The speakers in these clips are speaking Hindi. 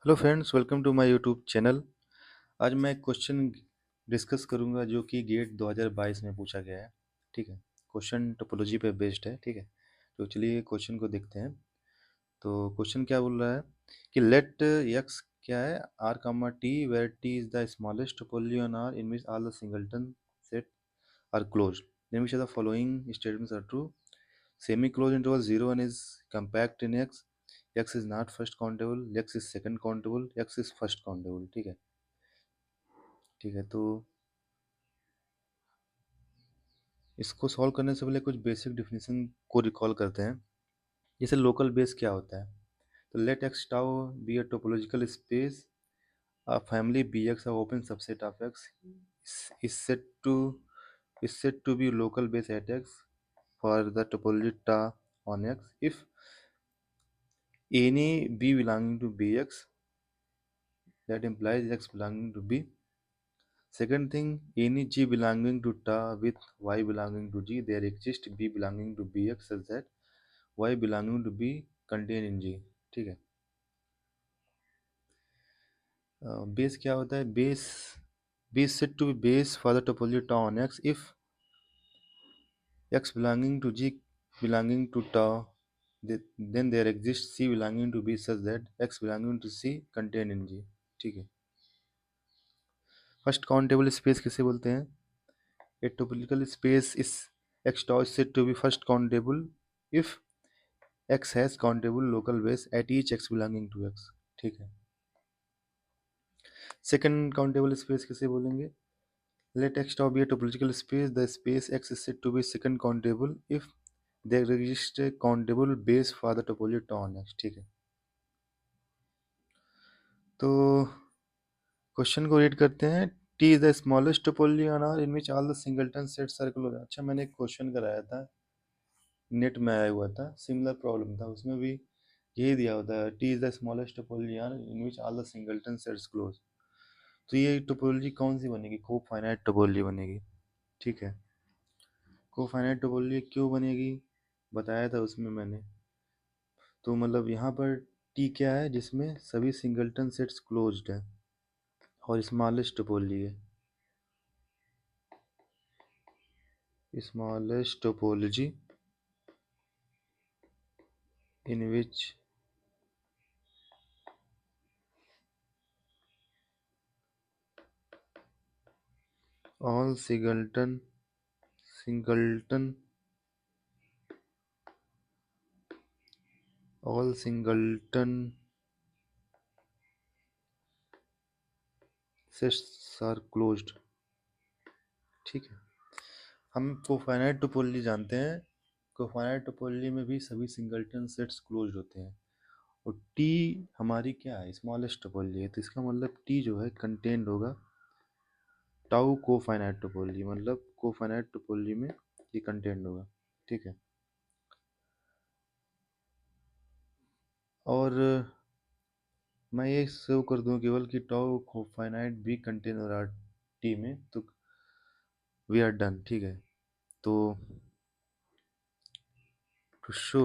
Hello friends, welcome to my YouTube channel. आज मैं एक क्वेश्चन डिस्कस करूंगा जो कि गेट 2022 में पूछा गया है। ठीक है, क्वेश्चन टोपोलॉजी पे बेस्ड है। ठीक है, तो चलिए क्वेश्चन को देखते हैं। तो क्वेश्चन क्या बोल रहा है कि लेट एक्स क्या है, R comma T, where T is the smallest topology on R in which all the singleton set are closed, in which the following statements are true. Semi close interval 0 1 is compact in x, x is not first countable, x is second countable, x is first countable। ठीक है, ठीक है। तो इसको सॉल्व करने से पहले कुछ बेसिक डिफिनीशन को रिकॉल करते हैं। जैसे लोकल बेस क्या होता है, तो let X tau be a topological space, a family bx of open subset of x is said to be local base at x for the topology ta on x if any b belonging to bx, that implies x belonging to b. Second thing, any g belonging to ta with y belonging to g, there exists b belonging to bx such that y belonging to b contain in g। ठीक है, बेस क्या होता है, base b is said to be base for the topology ta on x if x belonging to g belonging to ta, then there exists c belonging to b such that x belonging to c contain in g। ठीक है, फर्स्ट काउंटेबल स्पेस किसे बोलते हैं, a topological space is x tau is said to be first countable if x has countable local base at each x belonging to x। ठीक है, सेकंड काउंटेबल स्पेस किसे बोलेंगे, let x tau be a topological space, the space x is said to be second countable if there exists a countable base for the topology tau on x। ठीक है, तो क्वेश्चन को रीड करते हैं। T is the smallest topology on R in which all the singleton set circle. अच्छा, मैंने एक क्वेश्चन कराया था, नेट में आया हुआ था, सिमिलर प्रॉब्लम था, उसमें भी यही दिया होता है, T is the smallest topology on in which all the singleton sets close. तो ये टोपोलॉजी कौन सी बनेगी, को फाइनाइट टोपोलॉजी बनेगी। ठीक है, को फाइनाइट टोपोलॉजी क्यों बनेगी बताया था उसमें मैंने। तो मतलब यहाँ पर टी क्या है, जिसमें सभी सिंगलटन सेट्स क्लोज्ड है और स्मॉलेस्ट टोपोलॉजी है, smallest topology in which all singleton all singleton sets are closed। ठीक है, हम कोफाइनाइट टोपोलॉजी जानते हैं, कोफाइनाइट टोपोलॉजी में भी सभी सिंगलटन सेट्स क्लोज्ड होते हैं। और टी हमारी क्या है, स्मॉलेस्ट टोपोलॉजी है, तो इसका मतलब टी जो है कंटेंड होगा टाउ कोफाइनाइट टोपोलॉजी, मतलब कोफाइनाइट टोपोलॉजी में ये कंटेंड होगा। ठीक है, और मैं ये सेव कर दूं केवल कि टाउ कोफाइनाइट भी कंटेन हो रहा टी में, तो वी आर डन। ठीक है, तो to show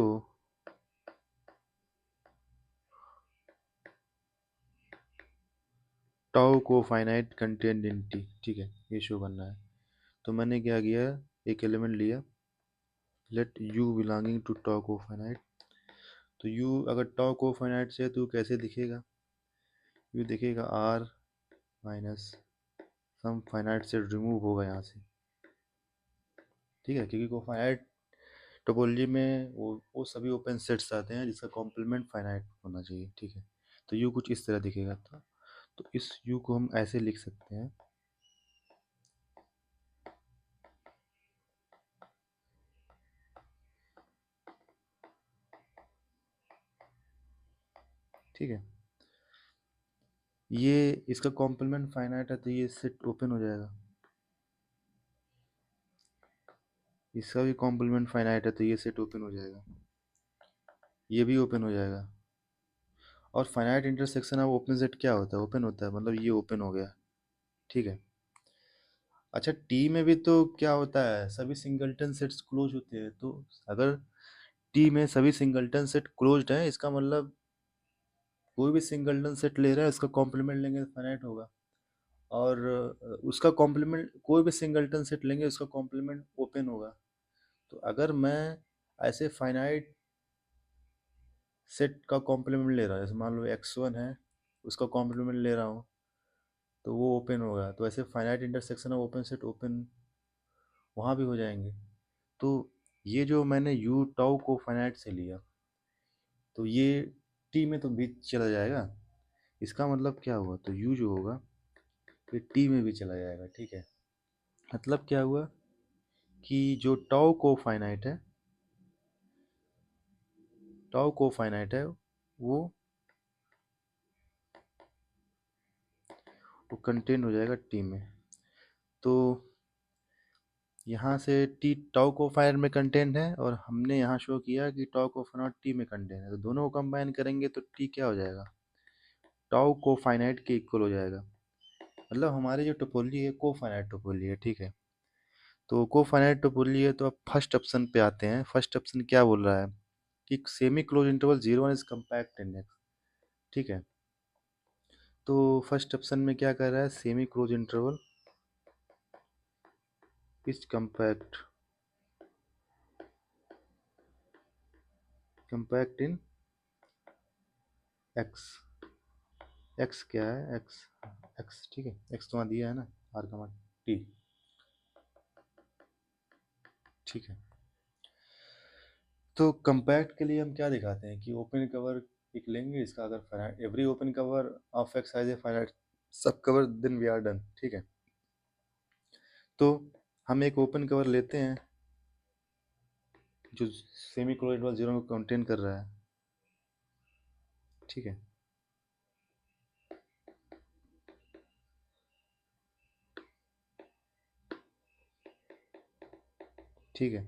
tau cofinite contained in T, ठीक है, ये शो करना है। तो मैंने क्या किया, एक एलिमेंट लिया, let U belonging to tau cofinite. तो यू अगर टाउ कोफाइनाइट से है तो कैसे दिखेगा, यू दिखेगा आर माइनस सम फाइनाइट से रिमूव होगा यहाँ से। ठीक है, क्योंकि कोफाइनाइट टोपोलॉजी में वो सभी ओपन सेट्स आते हैं जिसका कॉम्प्लीमेंट फाइनाइट होना चाहिए। ठीक है, तो यू कुछ इस तरह दिखेगा था, तो इस यू को हम ऐसे लिख सकते हैं, ठीक है, ये इसका कॉम्प्लीमेंट फाइनाइट है तो ये सेट ओपन हो जाएगा, इसका भी कॉम्प्लीमेंट फाइनाइट है तो ये सेट ओपन हो जाएगा, ये भी ओपन हो जाएगा। और finite intersection of open set क्या होता है, ओपन होता है, मतलब ये ओपन हो गया। ठीक है, अच्छा टी में भी तो क्या होता है, सभी सिंगलटन सेट्स क्लोज होते हैं, तो अगर टी में सभी सिंगलटन सेट क्लोज्ड है, इसका मतलब कोई भी सिंगलटन सेट ले रहा है उसका कॉम्प्लीमेंट लेंगे तो फाइनाइट होगा। और उसका कॉम्प्लीमेंट कोई भी सिंगलटन सेट लेंगे उसका कॉम्प्लीमेंट ओपन होगा। तो अगर मैं ऐसे फाइनाइट सेट का कॉम्प्लीमेंट ले रहा हूँ, जैसे मान लो x1 है, उसका कॉम्प्लीमेंट ले रहा हूँ, तो वो ओपन होगा। तो ऐसे finite intersection of open set open वहाँ भी हो जाएंगे। तो ये जो मैंने यू टाउ को फाइनाइट से लिया, तो ये टी में तो भी चला जाएगा। इसका मतलब क्या हुआ, तो यू जो होगा ये टी में भी चला जाएगा, ठीक है। मतलब क्या हुआ कि जो टाउ को फाइनाइट है, टाउ को फाइनाइट है, वो कंटेन हो जाएगा टी में। तो यहाँ से टी टाउ को फाइनाइट में कंटेंट है, और हमने यहाँ शो किया कि टाउ को फाइनाइट टी में कंटेंट है। तो दोनों को कंबाइन करेंगे तो टी क्या हो जाएगा, टाउ को फाइनाइट के इक्वल हो जाएगा। मतलब हमारी जो टोपोलॉजी है को फाइनाइट टोपोलॉजी है, ठीक है। तो को फाइनाइट टोपोलॉजी है, तो अब फर्स्ट ऑप्शन पे आते हैं। फर्स्ट ऑप्शन क्या बोल रहा है कि semi close interval 0 1 is compact index, ठीक है। तो फर्स्ट ऑप्शन में क्या कर रहा है, semi close interval is compact, compact in x. X क्या है, एक्स, एक्स ठीक है, एक्स तो वहाँ दिया है ना, आर का मान टी, ठीक है। तो कंपैक्ट के लिए हम क्या दिखाते हैं कि ओपन कवर एक लेंगे, इसका अगर finite every open cover of X has a finite subcover, then we are done, ठीक है। तो हम एक ओपन कवर लेते हैं जो सेमी क्लोज इंटरवल 0 को कंटेन कर रहा है, ठीक है। ठीक है,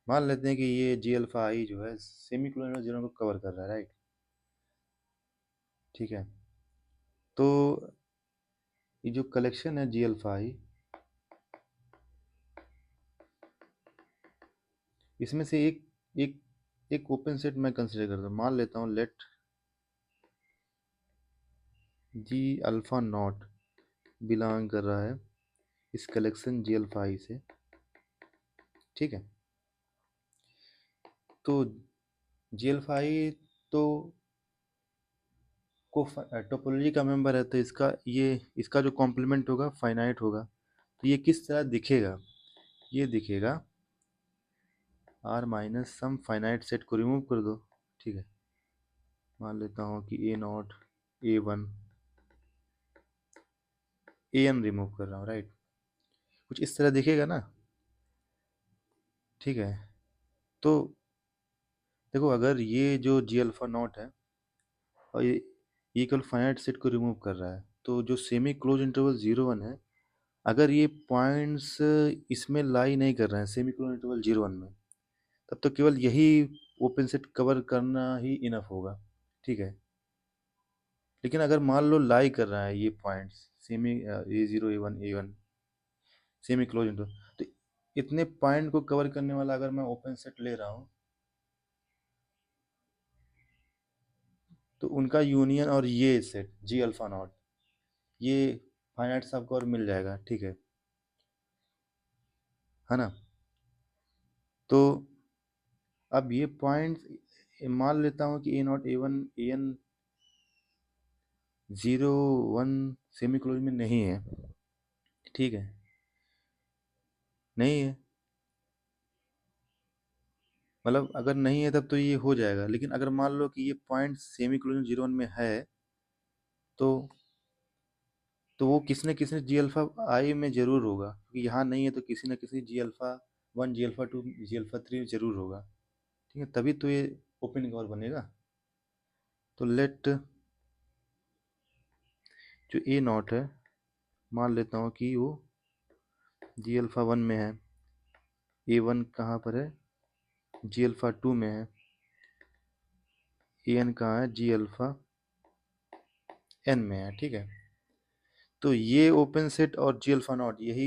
मान लेते हैं कि ये जी अल्फा आई जो है सेमी क्लोज इंटरवल 0 को कवर कर रहा है, राइट, ठीक है। तो ये जो कलेक्शन है जी अल्फा आई, इसमें से एक एक एक ओपन सेट मैं कंसिडर करता हूँ। मान लेता हूँ late ji alpha not belong कर रहा है इस कलेक्शन जी अल्फा आई से, ठीक है। तो जी अल्फा आई तो को टोपोलॉजी का मेंबर है, तो इसका जो कॉम्प्लीमेंट होगा फाइनाइट होगा। तो ये किस तरह दिखेगा, ये दिखेगा R minus some finite set को रिमूव कर दो, ठीक है। मान लेता हूँ कि a naught a one a n remove कर रहा हूँ, राइट। कुछ इस तरह दिखेगा ना, ठीक है। तो देखो, अगर ये जो जी अल्फा नॉट है और ये केवल फाइनाइट सेट को रिमूव कर रहा है, तो जो सेमी क्लोज इंटरवल 0 1 है, अगर ये पॉइंट्स इसमें लाई नहीं कर रहे हैं सेमी क्लोज इंटरवल 0 1 में, तब तो केवल यही ओपन सेट कवर करना ही इनफ होगा, ठीक है। लेकिन अगर मान लो लाई कर रहा है ये points semi A0 A1 A1 semi close interval, तो इतने पॉइंट को कवर करने वाला अगर मैं ओपन सेट ले रहा हूँ, तो उनका यूनियन और ये सेट जी अल्फा नॉट, ये फाइनाइट सबको और मिल जाएगा, ठीक है ना। तो अब ये पॉइंट मान लेता हूँ कि a naught a one a n 0 1 semi closed में नहीं है, ठीक है, नहीं है। मतलब अगर नहीं है तब तो ये हो जाएगा, लेकिन अगर मान लो कि ये पॉइंट सेमी क्लोज 0 1 में है, तो वो किसने जी अल्फा आई में जरूर होगा, क्योंकि यहाँ नहीं है तो किसी न किसी जी अल्फा 1 जी अल्फा 2 जी अल्फा 3 जरूर होगा, ठीक है। तभी तो ये ओपन कवर बनेगा। तो लेट जो ए नॉट है, मान लेता हूँ कि वो जी अल्फा 1 में है, ए वन कहाँ पर है, जी अल्फा 2 में है, ए एन कहाँ है, जी अल्फा एन में है, ठीक है। तो ये ओपन सेट और जी अल्फा नॉट यही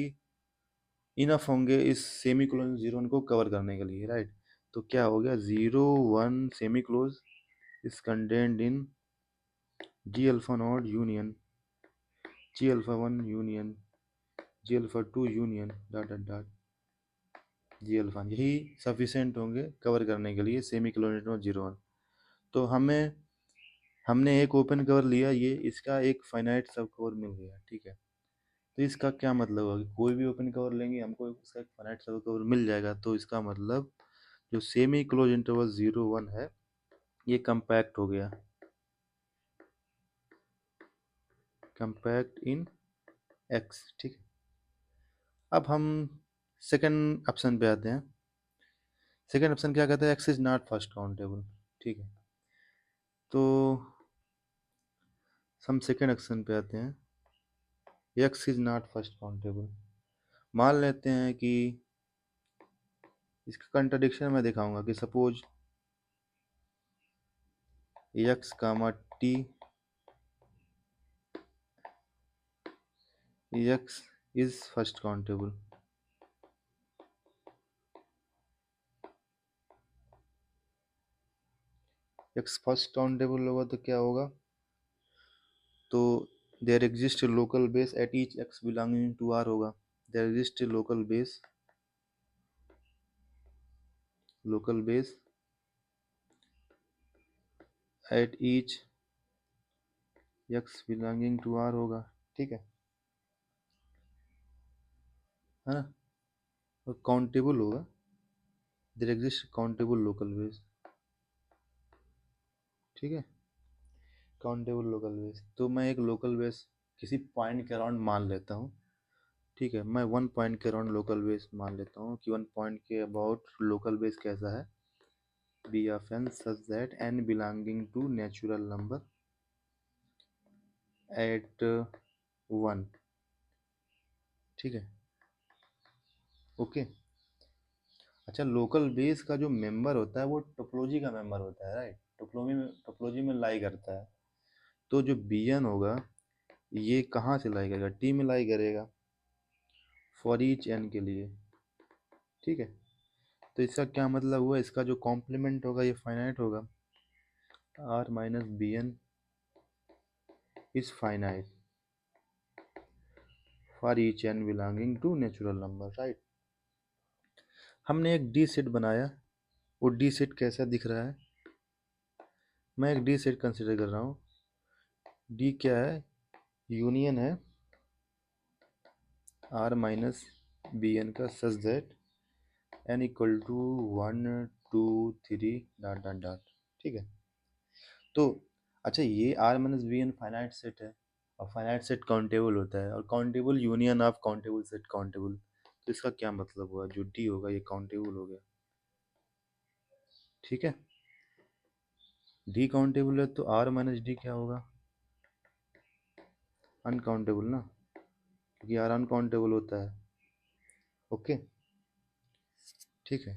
इनफ होंगे इस सेमी क्लोज 0 1 को कवर करने के लिए, राइट। तो क्या हो गया, 0 1 semi close is contained in G alpha not union G alpha one union G alpha two union dot dot dot G alpha, यही सफिशेंट होंगे कवर करने के लिए सेमी क्लोनेट और जीरो वन। तो हमने एक ओपन कवर लिया, ये इसका एक फाइनाइट सब कवर मिल गया, ठीक है। तो इसका क्या मतलब होगा कि कोई भी ओपन कवर लेंगे हमको उसका एक फाइनाइट सब कवर मिल जाएगा, तो इसका मतलब जो semi close interval zero one है ये कंपैक्ट हो गया, कंपैक्ट इन एक्स, ठीक है। अब हम सेकंड ऑप्शन पे आते हैं। सेकंड ऑप्शन क्या कहता है, X is not first countable, ठीक है। तो हम सेकंड ऑप्शन पे आते हैं, X is not first countable. मान लेते हैं कि इसका कंट्राडिक्शन मैं दिखाऊंगा कि suppose X comma T X is first countable. X first countable होगा तो क्या होगा, तो there exist local base at each X belonging to R होगा। There exist local base at each X belonging to R होगा, ठीक है ना। और काउंटेबल होगा, there exist countable local base, ठीक है। काउंटेबल लोकल बेस, तो मैं एक लोकल बेस किसी पॉइंट के अराउंड मान लेता हूँ, ठीक है। मैं वन पॉइंट के अराउंड लोकल बेस मान लेता हूँ कि वन पॉइंट के अबाउट लोकल बेस कैसा है, B of N such that N belonging to natural number at one, ठीक है, ओके। अच्छा, लोकल बेस का जो मेंबर होता है वो टोपोलॉजी का मेंबर होता है, राइट। टोपोलॉजी में लाई करता है। तो जो बी एन होगा ये कहाँ से लाई करेगा, टी में लाई करेगा फॉर ईच एन के लिए, ठीक है। तो इसका क्या मतलब हुआ, इसका जो कॉम्प्लीमेंट होगा ये फाइनाइट होगा, R minus B N is finite for each N belonging to natural number, right. हमने एक डी सेट बनाया, वो डी सेट कैसा दिख रहा है, मैं एक डी सेट कंसिडर कर रहा हूँ। डी क्या है, यूनियन है आर माइनस बी एन का such that N equal to one two three dot dot dot, ठीक है। तो अच्छा, ये R minus B N finite set है, और फाइनाइट सेट काउंटेबल होता है, और countable union of countable set countable. तो इसका क्या मतलब हुआ, जो डी होगा ये काउंटेबल हो गया, ठीक है। डी काउंटेबल है तो आर माइनस डी क्या होगा, अनकाउंटेबल ना, क्योंकि आर अनकाउंटेबल होता है, ओके, ठीक है।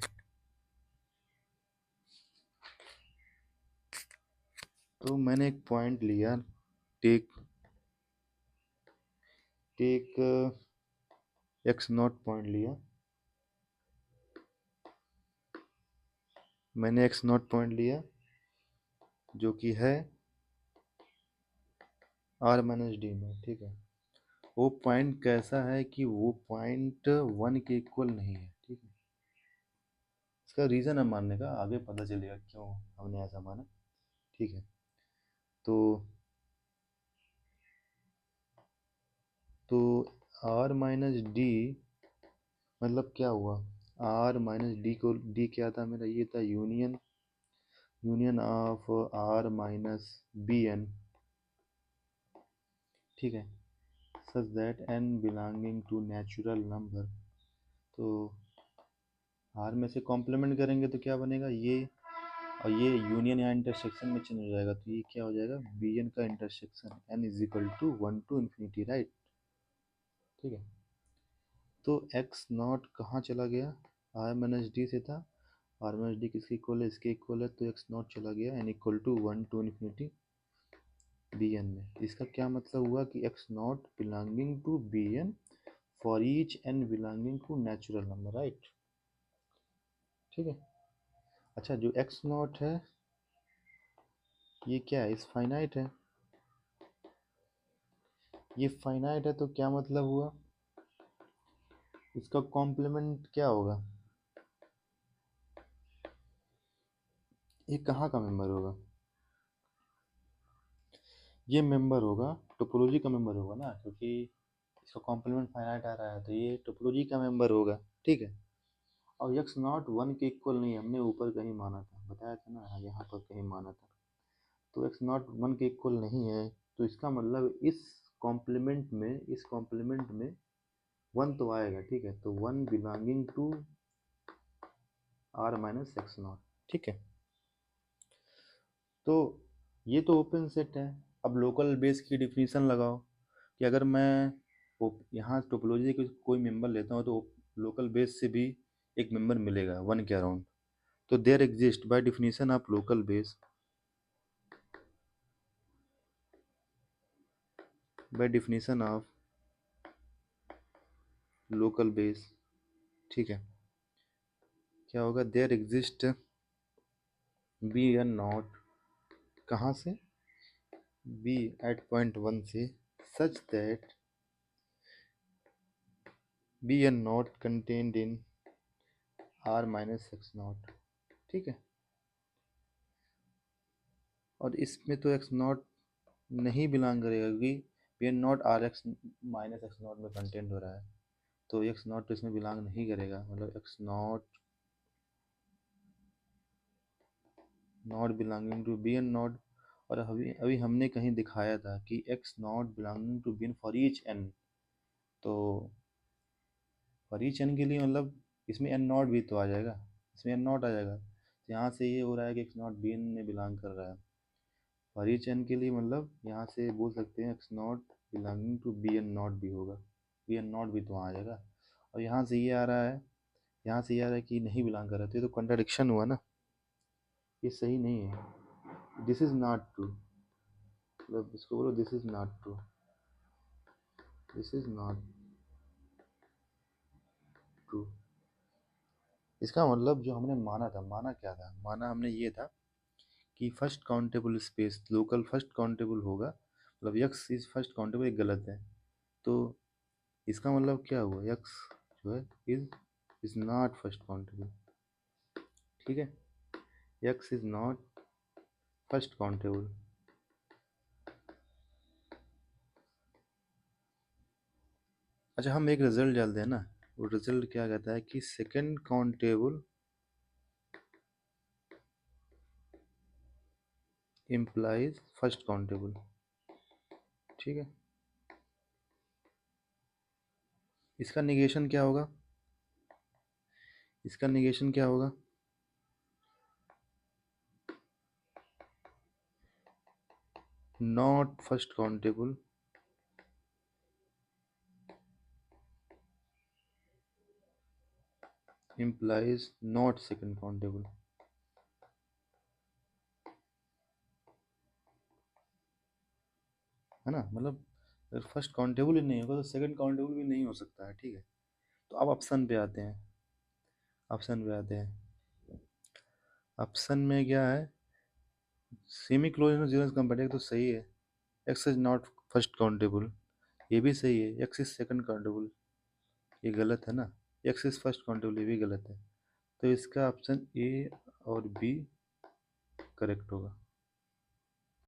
तो मैंने एक पॉइंट लिया, take take X not point लिया, मैंने एक्स नॉट पॉइंट लिया जो कि है आर माइनस डी में, ठीक है। वो पॉइंट कैसा है कि वो पॉइंट वन के इक्वल नहीं है, ठीक है। इसका रीज़न है मानने का, आगे पता चलेगा क्यों हमने ऐसा माना, ठीक है। तो तो आर माइनस डी मतलब क्या हुआ, आर माइनस डी को, डी क्या था मेरा, ये था union of R minus B N, ठीक है, such that N belonging to natural number. तो आर में से कॉम्प्लीमेंट करेंगे तो क्या बनेगा, ये और ये यूनियन या इंटरसेक्शन में चेंज हो जाएगा, तो ये क्या हो जाएगा, बी एन का intersection N is equal to one to infinity, right, ठीक है। तो एक्स नॉट कहाँ चला गया, आर माइनस डी से था, आर माइनस डी किसके इक्वल है, इसके इक्वल है, तो एक्स नॉट चला गया N equal to one to infinity B N में। इसका क्या मतलब हुआ कि x not belonging to B N for each N belonging to natural number, right, ठीक है। अच्छा, जो एक्स नॉट है ये क्या है, इस फाइनाइट है, ये फाइनाइट है तो क्या मतलब हुआ, इसका कॉम्प्लीमेंट क्या होगा, ये कहाँ का मेंबर होगा, ये मेंबर होगा, टोपोलॉजी का मेंबर होगा ना, क्योंकि इसका कॉम्प्लीमेंट फाइनाइट आ रहा है तो ये टोपोलॉजी का मेंबर होगा। ठीक है। और यक्स नॉट वन के इक्वल नहीं है, हमने ऊपर कहीं माना था, बताया था ना, यहाँ पर कहीं माना था। तो एक्स नॉट वन के इक्वल नहीं है, तो इसका मतलब इस कॉम्प्लीमेंट में वन तो आएगा। ठीक है, तो one belonging to R minus x naught. ठीक है, तो ये तो ओपन सेट है। अब लोकल बेस की डिफिनीशन लगाओ कि अगर मैं यहाँ टोपोलॉजी के कोई मेंबर लेता हूँ तो लोकल बेस से भी एक मेंबर मिलेगा वन के अराउंड। तो there exist by definition of local base, by definition of local base. ठीक है, क्या होगा, there exist B n naught, कहाँ से, बी एट पॉइंट वन से, such that B n naught contained in R minus x naught. ठीक है, और इसमें तो एक्स नॉट नहीं बिलोंग करेगा क्योंकि B n naught R x minus x naught में कंटेंट हो रहा है, तो एक्स नॉट तो इसमें बिलोंग नहीं करेगा, मतलब x not belonging to B n naught. और अभी अभी हमने कहीं दिखाया था कि x not belonging to B N for each n, तो फॉर ईच एन के लिए मतलब इसमें एन नॉट भी तो आ जाएगा, इसमें एन नॉट आ जाएगा, तो यहाँ से ये हो रहा है कि एक्स नॉट बी एन में बिलोंग कर रहा है। फॉर ईच एन के लिए मतलब यहाँ से बोल सकते हैं x not belonging to B n naught भी होगा, बी एन नॉट भी तो वहाँ आ जाएगा। और यहाँ से ये आ रहा है, यहाँ से ये आ रहा है कि नहीं बिलोंग कर रहा, तो ये तो कंट्राडिक्शन हुआ ना, ये सही नहीं है, दिस इज नॉट ट्रू, मतलब इसको बोलो this is not true, this is not true. इसका मतलब जो हमने माना था, माना क्या था, माना हमने ये था कि first countable space local first countable होगा, मतलब यक्स इज फर्स्ट काउंटेबल, एक गलत है। तो इसका मतलब क्या हुआ, यक्स जो है इज नॉट फर्स्ट काउंटेबल। ठीक है, x is not first countable. अच्छा, हम एक रिजल्ट डालते हैं ना, वो रिजल्ट क्या कहता है कि second countable implies first countable. ठीक है, इसका निगेशन क्या होगा, इसका निगेशन क्या होगा, not first countable implies not second countable। है ना, मतलब अगर फर्स्ट काउंटेबल ही नहीं होगा तो सेकंड काउंटेबल भी नहीं हो सकता है। ठीक है, तो अब ऑप्शन पे आते हैं, ऑप्शन पे आते हैं, ऑप्शन में क्या है, सेमी क्लोज जीरो कंपेटिबल तो सही है, X is not first countable ये भी सही है, एक्स इज सेकंड काउंटेबल ये गलत है ना, एक्स इज फर्स्ट काउंटेबल ये भी गलत है, तो इसका ऑप्शन ए और बी करेक्ट होगा।